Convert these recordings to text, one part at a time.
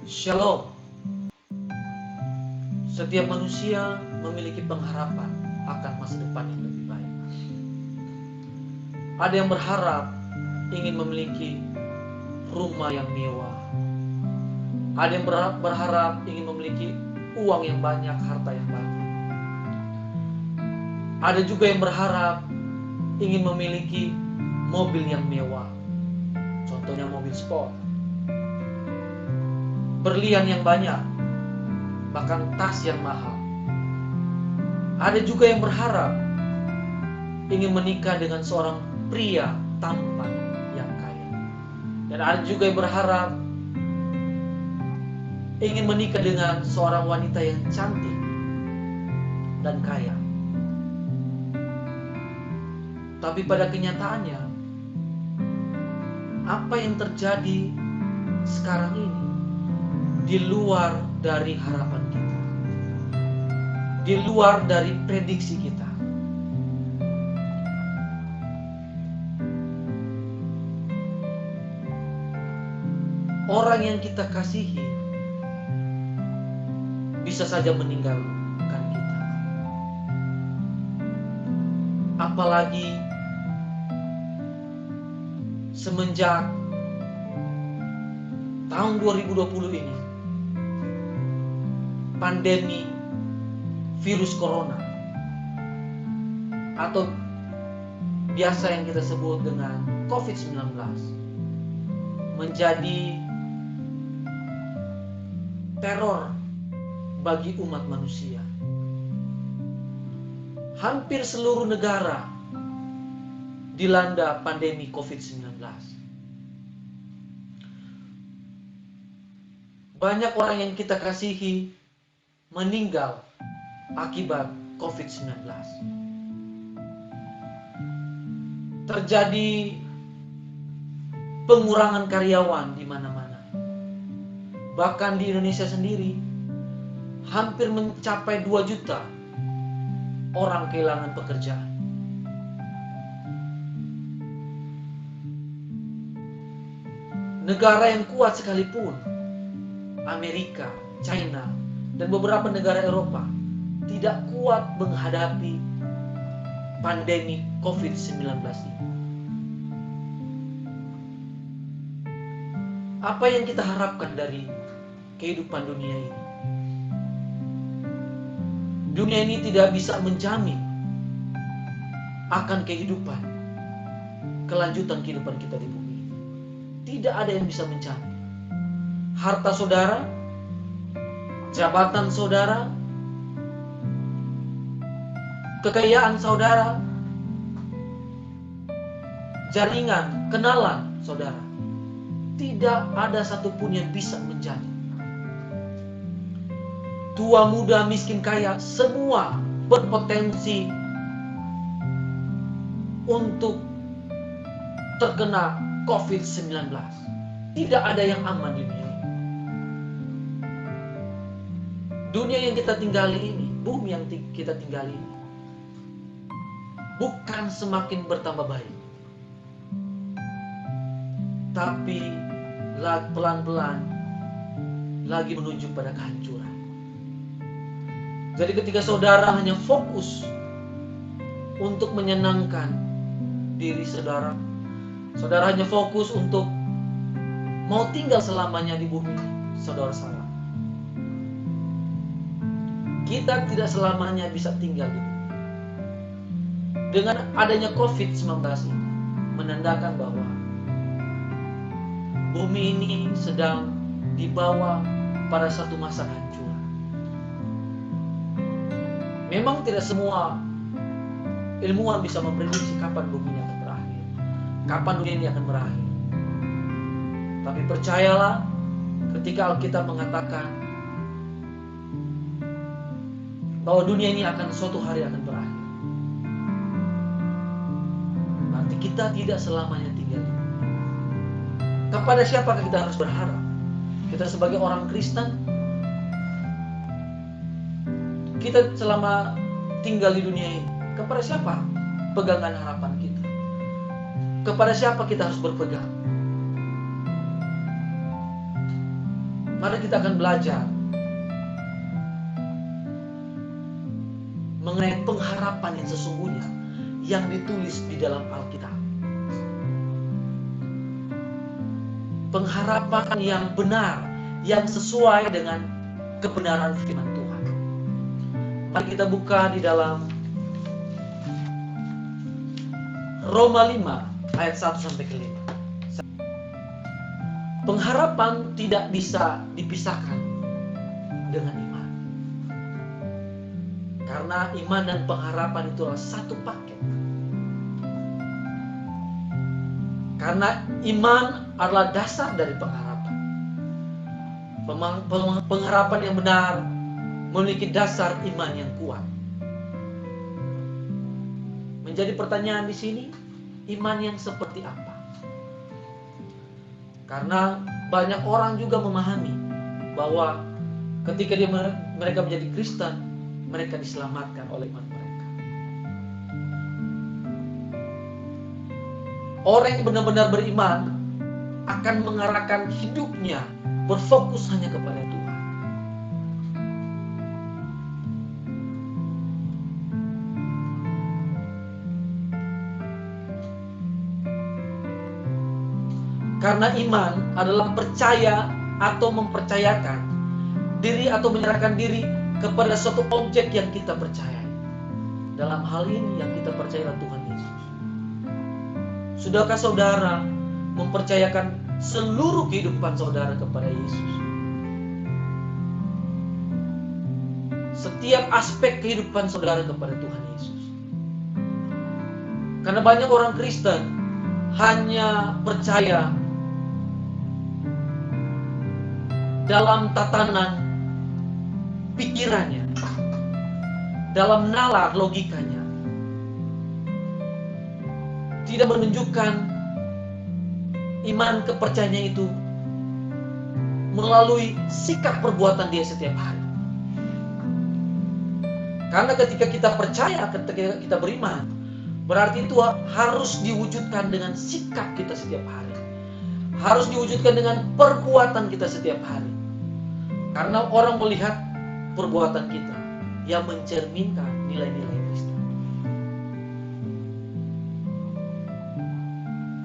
Shalom. Setiap manusia memiliki pengharapan akan masa depan yang lebih baik. Ada yang berharap ingin memiliki rumah yang mewah. Ada yang berharap ingin memiliki uang yang banyak, harta yang banyak. Ada juga yang berharap ingin memiliki mobil yang mewah. Contohnya mobil sport. Berlian yang banyak, bahkan tas yang mahal. Ada juga yang berharap ingin menikah dengan seorang pria tampan yang kaya. Dan ada juga yang berharap ingin menikah dengan seorang wanita yang cantik dan kaya. Tapi pada kenyataannya, apa yang terjadi sekarang ini di luar dari harapan kita, di luar dari prediksi kita. Orang yang kita kasihi bisa saja meninggalkan kita. Apalagi semenjak tahun 2020 ini, pandemi virus corona atau biasa yang kita sebut dengan COVID-19 menjadi teror bagi umat manusia. Hampir seluruh negara dilanda pandemi COVID-19. Banyak orang yang kita kasihi meninggal akibat COVID-19. Terjadi pengurangan karyawan di mana-mana. Bahkan di Indonesia sendiri hampir mencapai 2 juta orang kehilangan pekerjaan. Negara yang kuat sekalipun, Amerika, China, dan beberapa negara Eropa tidak kuat menghadapi pandemi COVID-19 ini. Apa yang kita harapkan dari kehidupan dunia ini? Dunia ini tidak bisa menjamin akan kehidupan, kelanjutan kehidupan kita di bumi ini. Tidak ada yang bisa menjamin. Harta saudara, jabatan saudara, kekayaan saudara, jaringan, kenalan saudara, tidak ada satupun yang bisa menjamin. Tua, muda, miskin, kaya, semua berpotensi untuk terkena COVID-19. Tidak ada yang aman di dunia ini. Dunia yang kita tinggali ini, bumi yang kita tinggali ini, bukan semakin bertambah baik, tapi pelan-pelan lagi menuju pada kehancuran. Jadi ketika saudara hanya fokus untuk menyenangkan diri saudara, saudara hanya fokus untuk mau tinggal selamanya di bumi, saudara salah. Kita tidak selamanya bisa tinggal di bumi. Dengan adanya COVID-19 ini menandakan bahwa bumi ini sedang dibawa pada satu masa hancur. Memang tidak semua ilmuwan bisa memprediksi kapan bumi ini akan berakhir, kapan dunia ini akan berakhir. Tapi percayalah, ketika Alkitab mengatakan bahwa dunia ini akan suatu hari akan berakhir, berarti kita tidak selamanya tinggal di bumi. Kepada siapakah kita harus berharap? Kita sebagai orang Kristen, kita selama tinggal di dunia ini, kepada siapa pegangan harapan kita? Kepada siapa kita harus berpegang? Mari kita akan belajar mengenai pengharapan yang sesungguhnya yang ditulis di dalam Alkitab. Pengharapan yang benar, yang sesuai dengan kebenaran firman Tuhan. Mari kita buka di dalam Roma 5 ayat 1 sampai ke 5. Pengharapan tidak bisa dipisahkan dengan iman. Karena iman dan pengharapan itu adalah satu paket. Karena iman adalah dasar dari pengharapan. Pengharapan yang benar memiliki dasar iman yang kuat. Menjadi pertanyaan di sini, iman yang seperti apa? Karena banyak orang juga memahami bahwa ketika mereka menjadi Kristen, mereka diselamatkan oleh iman mereka. Orang yang benar-benar beriman akan mengarahkan hidupnya berfokus hanya kepada Tuhan. Karena iman adalah percaya atau mempercayakan diri atau menyerahkan diri kepada suatu objek yang kita percayai. Dalam hal ini yang kita percaya adalah Tuhan Yesus. Sudahkah saudara mempercayakan seluruh kehidupan saudara kepada Yesus? Setiap aspek kehidupan saudara kepada Tuhan Yesus. Karena banyak orang Kristen hanya percaya dalam tatanan pikirannya, dalam nalar logikanya, tidak menunjukkan iman kepercayaannya itu melalui sikap perbuatan dia setiap hari. Karena ketika kita percaya, ketika kita beriman, berarti itu harus diwujudkan dengan sikap kita setiap hari, harus diwujudkan dengan perbuatan kita setiap hari. Karena orang melihat perbuatan kita yang mencerminkan nilai-nilai Kristen.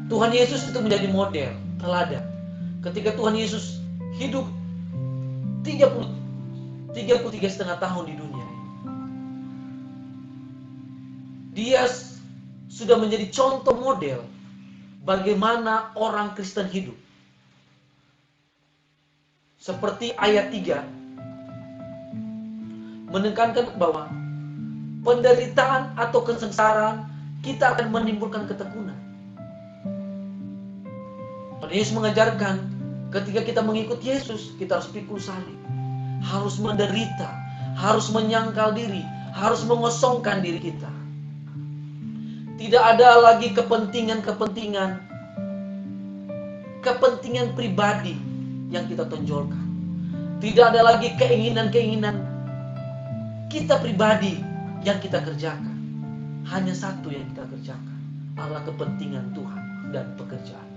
Tuhan Yesus itu menjadi model, teladan. Ketika Tuhan Yesus hidup 33,5 tahun di dunia, dia sudah menjadi contoh model bagaimana orang Kristen hidup. Seperti ayat 3 menekankan bahwa penderitaan atau kesengsaraan kita akan menimbulkan ketekunan. Yesus mengajarkan ketika kita mengikut Yesus, kita harus pikul salib, harus menderita, harus menyangkal diri, harus mengosongkan diri kita. Tidak ada lagi kepentingan pribadi yang kita tonjolkan. Tidak ada lagi keinginan-keinginan kita pribadi yang kita kerjakan. Hanya satu yang kita kerjakan, adalah kepentingan Tuhan dan pekerjaannya.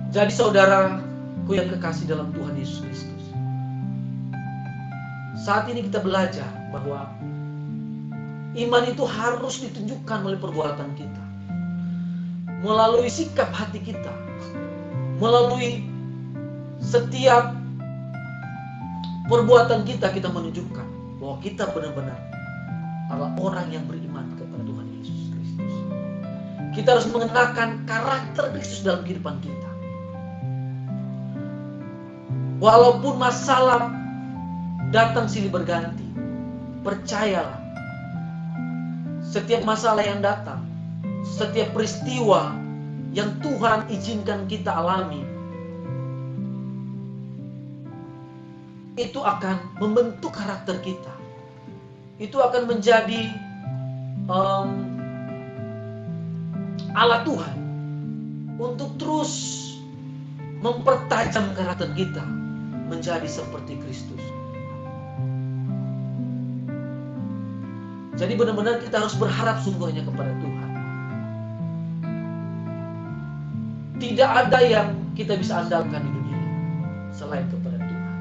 Jadi saudaraku yang kekasih dalam Tuhan Yesus Kristus, saat ini kita belajar bahwa iman itu harus ditunjukkan melalui perbuatan kita, melalui sikap hati kita, melalui setiap perbuatan kita menunjukkan bahwa kita benar-benar adalah orang yang beriman kepada Tuhan Yesus Kristus. Kita harus mengenakan karakter Kristus dalam kehidupan kita. Walaupun masalah datang silih berganti, percayalah, setiap masalah yang datang, setiap peristiwa yang Tuhan izinkan kita alami, itu akan membentuk karakter kita. Itu akan menjadi alat Tuhan untuk terus mempertajam karakter kita menjadi seperti Kristus. Jadi benar-benar kita harus berharap sungguhnya kepada Tuhan. Tidak ada yang kita bisa andalkan di dunia ini selain kepada Tuhan.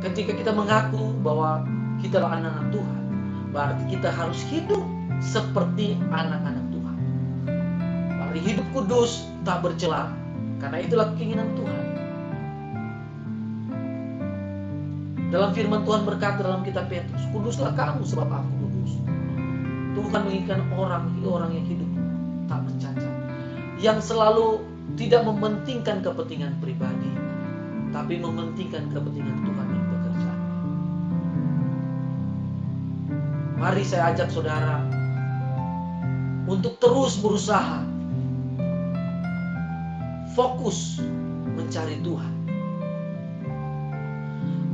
Ketika kita mengaku bahwa kita adalah anak-anak Tuhan, berarti kita harus hidup seperti anak-anak Tuhan. Berarti hidup kudus, tak bercela, karena itulah keinginan Tuhan. Dalam firman Tuhan berkata dalam kitab Petrus, kuduslah kamu sebab aku kudus. Tuhan menginginkan orang yang hidup tak bercacat, yang selalu tidak mementingkan kepentingan pribadi, tapi mementingkan kepentingan Tuhan yang bekerja. Mari saya ajak saudara untuk terus berusaha fokus mencari Tuhan.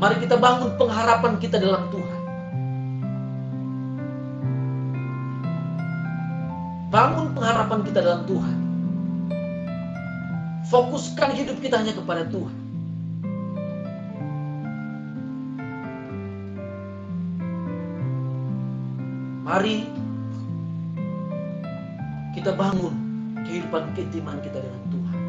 Mari kita bangun pengharapan kita dalam Tuhan. Bangun pengharapan kita dalam Tuhan. Fokuskan hidup kita hanya kepada Tuhan. Mari kita bangun kehidupan keintiman kita dengan Tuhan.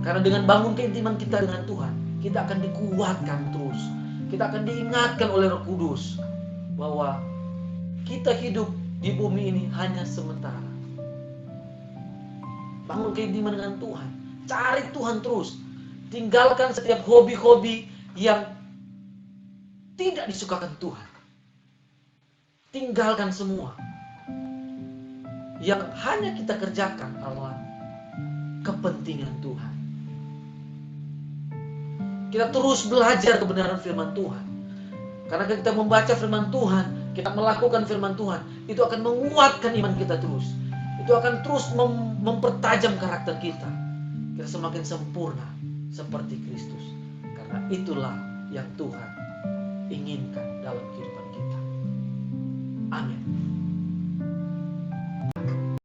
Karena dengan bangun keintiman kita dengan Tuhan, kita akan dikuatkan terus. Kita akan diingatkan oleh Roh Kudus bahwa kita hidup di bumi ini hanya sementara. Bangun keintiman dengan Tuhan. Cari Tuhan terus. Tinggalkan setiap hobi-hobi yang tidak disukakan Tuhan. Tinggalkan semua. Yang hanya kita kerjakan adalah kepentingan Tuhan. Kita terus belajar kebenaran firman Tuhan. Karena kita membaca firman Tuhan, kita melakukan firman Tuhan, itu akan menguatkan iman kita terus. Itu akan terus mempertajam karakter kita. Kita semakin sempurna seperti Kristus. Karena itulah yang Tuhan inginkan dalam kehidupan